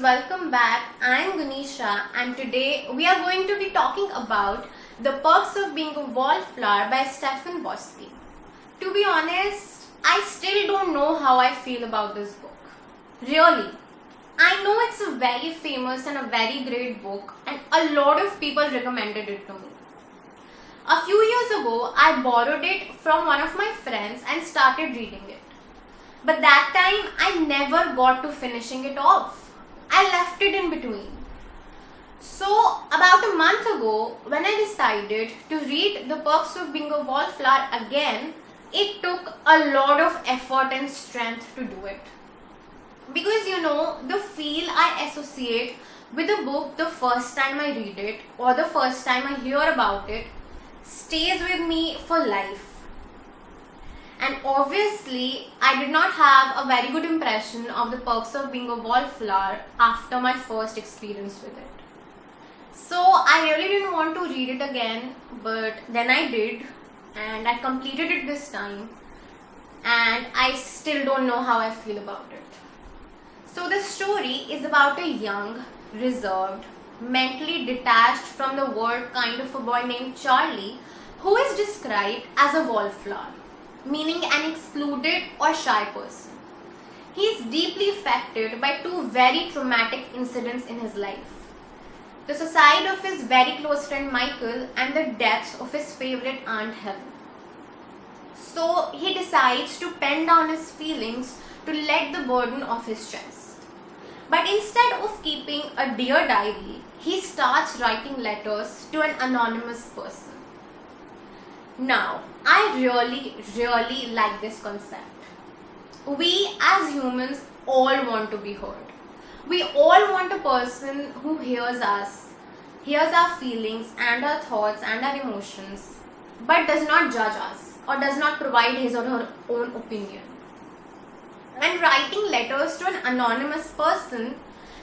welcome back. I am Gunisha and today we are going to be talking about The Perks of Being a Wallflower by Stephen Bosky. To be honest, I still don't know how I feel about this book. Really. I know it's a very famous and a very great book and a lot of people recommended it to me. A few years ago, I borrowed it from one of my friends and started reading it. But that time, I never got to finishing it off. I left it in between. So, about a month ago, when I decided to read The Perks of Being a Wallflower again, it took a lot of effort and strength to do it. Because the feel I associate with a book the first time I read it or the first time I hear about it stays with me for life. And obviously, I did not have a very good impression of The Perks of Being a Wallflower after my first experience with it. So I really didn't want to read it again, but then I did, and I completed it this time, and I still don't know how I feel about it. So the story is about a young, reserved, mentally detached from the world kind of a boy named Charlie who is described as a wallflower, meaning an excluded or shy person. He is deeply affected by two very traumatic incidents in his life. The suicide of his very close friend Michael and the death of his favorite aunt Helen. So he decides to pen down his feelings to let the burden off his chest. But instead of keeping a dear diary, he starts writing letters to an anonymous person. Now, I really like this concept. We as humans all want to be heard. We all want a person who hears us, hears our feelings and our thoughts and our emotions, but does not judge us or does not provide his or her own opinion. And writing letters to an anonymous person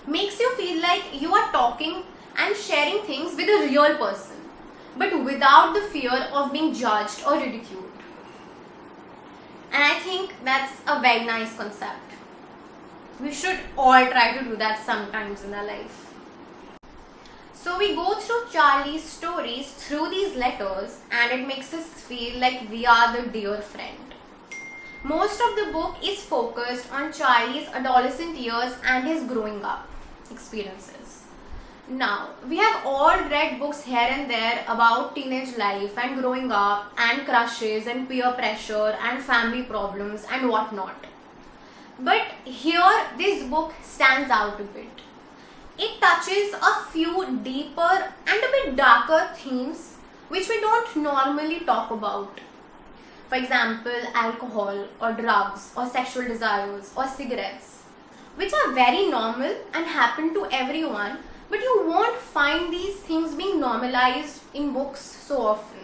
makes you feel like you are talking and sharing things with a real person, but without the fear of being judged or ridiculed. And I think that's a very nice concept. We should all try to do that sometimes in our life. So we go through Charlie's stories through these letters and it makes us feel like we are the dear friend. Most of the book is focused on Charlie's adolescent years and his growing up experiences. Now, we have all read books here and there about teenage life and growing up and crushes and peer pressure and family problems and whatnot. But here, this book stands out a bit. It touches a few deeper and a bit darker themes which we don't normally talk about. For example, alcohol or drugs or sexual desires or cigarettes, which are very normal and happen to everyone. But you won't find these things being normalized in books so often.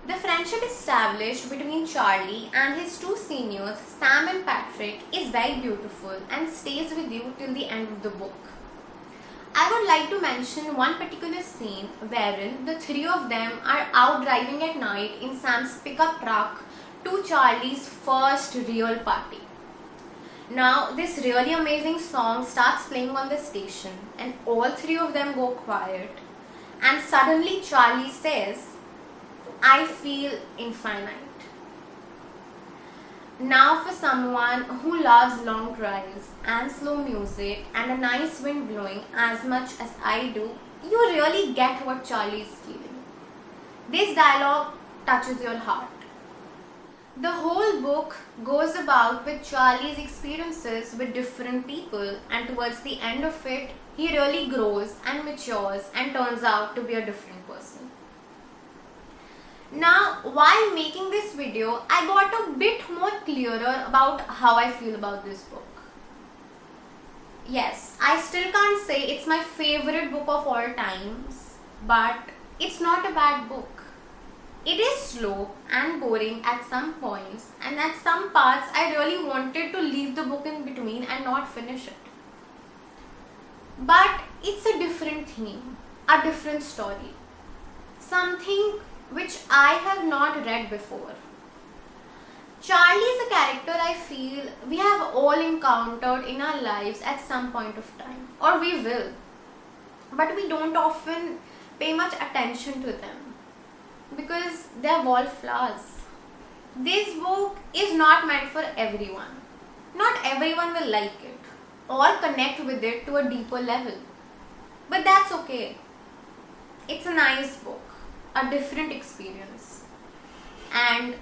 The friendship established between Charlie and his two seniors, Sam and Patrick, is very beautiful and stays with you till the end of the book. I would like to mention one particular scene wherein the three of them are out driving at night in Sam's pickup truck to Charlie's first real party. Now, this really amazing song starts playing on the station and all three of them go quiet and suddenly Charlie says, "I feel infinite." Now, for someone who loves long drives and slow music and a nice wind blowing as much as I do, you really get what Charlie is feeling. This dialogue touches your heart. The whole book goes about with Charlie's experiences with different people, and towards the end of it, he really grows and matures and turns out to be a different person. Now, while making this video, I got a bit more clearer about how I feel about this book. Yes, I still can't say it's my favorite book of all times, but it's not a bad book. It is slow and boring at some points, and at some parts I really wanted to leave the book in between and not finish it. But it's a different theme, a different story, something which I have not read before. Charlie is a character I feel we have all encountered in our lives at some point of time, or we will, but we don't often pay much attention to them because they're wallflowers. This book is not meant for everyone. Not everyone will like it or connect with it to a deeper level, but that's okay. It's a nice book, a different experience, and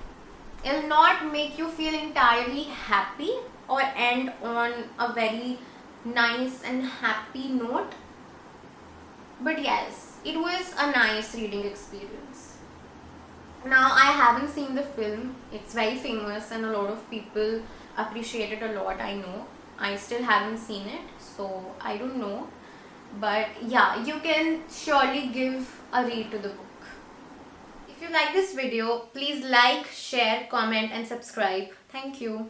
it'll not make you feel entirely happy or end on a very nice and happy note. But yes, it was a nice reading experience. Now, I haven't seen the film, it's very famous and a lot of people appreciate it a lot, I know. I still haven't seen it, so I don't know. But yeah, you can surely give a read to the book. If you like this video, please like, share, comment and subscribe. Thank you.